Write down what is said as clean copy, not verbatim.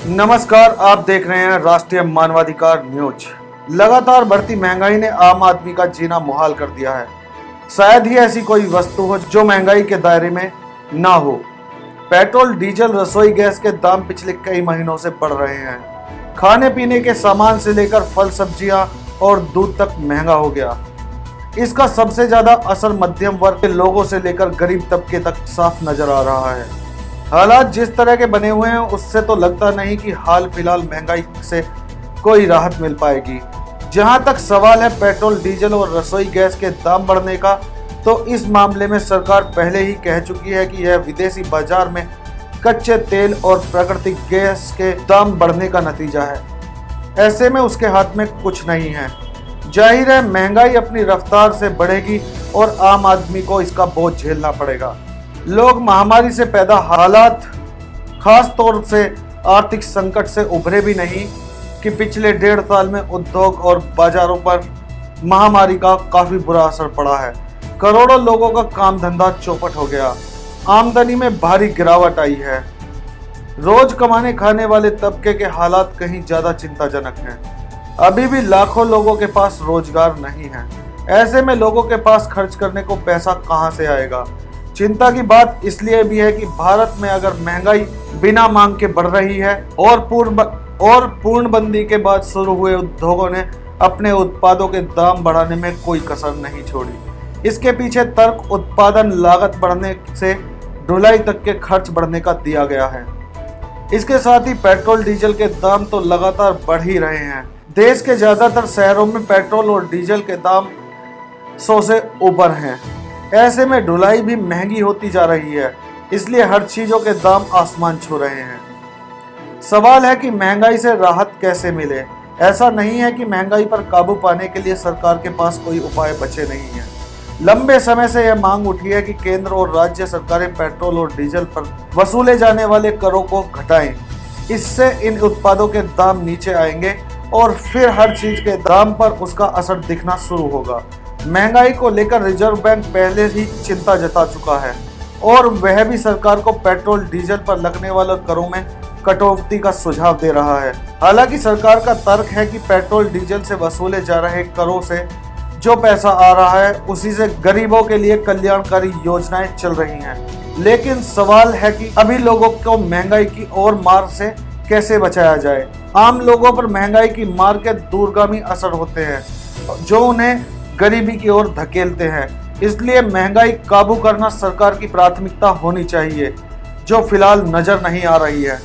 नमस्कार, आप देख रहे हैं राष्ट्रीय मानवाधिकार न्यूज। लगातार बढ़ती महंगाई ने आम आदमी का जीना मुहाल कर दिया है। शायद ही ऐसी कोई वस्तु हो जो महंगाई के दायरे में ना हो। पेट्रोल, डीजल, रसोई गैस के दाम पिछले कई महीनों से बढ़ रहे हैं। खाने पीने के सामान से लेकर फल, सब्जियां और दूध तक महंगा हो गया। इसका सबसे ज्यादा असर मध्यम वर्ग के लोगों से लेकर गरीब तबके तक साफ नजर आ रहा है। हालात जिस तरह के बने हुए हैं उससे तो लगता नहीं कि हाल फिलहाल महंगाई से कोई राहत मिल पाएगी। जहां तक सवाल है पेट्रोल, डीजल और रसोई गैस के दाम बढ़ने का, तो इस मामले में सरकार पहले ही कह चुकी है कि यह विदेशी बाजार में कच्चे तेल और प्राकृतिक गैस के दाम बढ़ने का नतीजा है। ऐसे में उसके हाथ में कुछ नहीं है। जाहिर है महंगाई अपनी रफ्तार से बढ़ेगी और आम आदमी को इसका बोझ झेलना पड़ेगा। लोग महामारी से पैदा हालात, खास तौर से आर्थिक संकट से उभरे भी नहीं कि पिछले 1.5 साल में उद्योग और बाजारों पर महामारी का काफी बुरा असर पड़ा है। करोड़ों लोगों का काम धंधा चौपट हो गया, आमदनी में भारी गिरावट आई है। रोज कमाने खाने वाले तबके के हालात कहीं ज्यादा चिंताजनक हैं। अभी भी लाखों लोगों के पास रोजगार नहीं है। ऐसे में लोगों के पास खर्च करने को पैसा कहां से आएगा। चिंता की बात इसलिए भी है कि भारत में अगर महंगाई बिना मांग के बढ़ रही है और पूर्णबंदी के बाद शुरू हुए उद्योगों ने अपने उत्पादों के दाम बढ़ाने में कोई कसर नहीं छोड़ी। इसके पीछे तर्क उत्पादन लागत बढ़ने से ढुलाई तक के खर्च बढ़ने का दिया गया है। इसके साथ ही पेट्रोल, डीजल के दाम तो लगातार बढ़ ही रहे हैं। देश के ज्यादातर शहरों में पेट्रोल और डीजल के दाम 100 से ऊपर हैं। ऐसे में ढुलाई भी महंगी होती जा रही है, इसलिए हर चीजों के दाम आसमान छू रहे हैं। सवाल है कि महंगाई से राहत कैसे मिले। ऐसा नहीं है कि महंगाई पर काबू पाने के लिए सरकार के पास कोई उपाय बचे नहीं है। लंबे समय से यह मांग उठी है कि केंद्र और राज्य सरकारें पेट्रोल और डीजल पर वसूले जाने वाले करों को घटाएं। इससे इन उत्पादों के दाम नीचे आएंगे और फिर हर चीज के दाम पर उसका असर दिखना शुरू होगा। महंगाई को लेकर रिजर्व बैंक पहले ही चिंता जता चुका है और वह भी सरकार को पेट्रोल, डीजल पर लगने वाले करों में कटौती का सुझाव दे रहा है। हालांकि सरकार का तर्क है कि पेट्रोल, डीजल से वसूले जा रहे करों से जो पैसा आ रहा है उसी से गरीबों के लिए कल्याणकारी योजनाएं चल रही हैं। लेकिन सवाल है कि अभी लोगों को महंगाई की और मार से कैसे बचाया जाए। आम लोगों पर महंगाई की मार के दूरगामी असर होते हैं जो उन्हें गरीबी की ओर धकेलते हैं। इसलिए महंगाई काबू करना सरकार की प्राथमिकता होनी चाहिए, जो फिलहाल नजर नहीं आ रही है।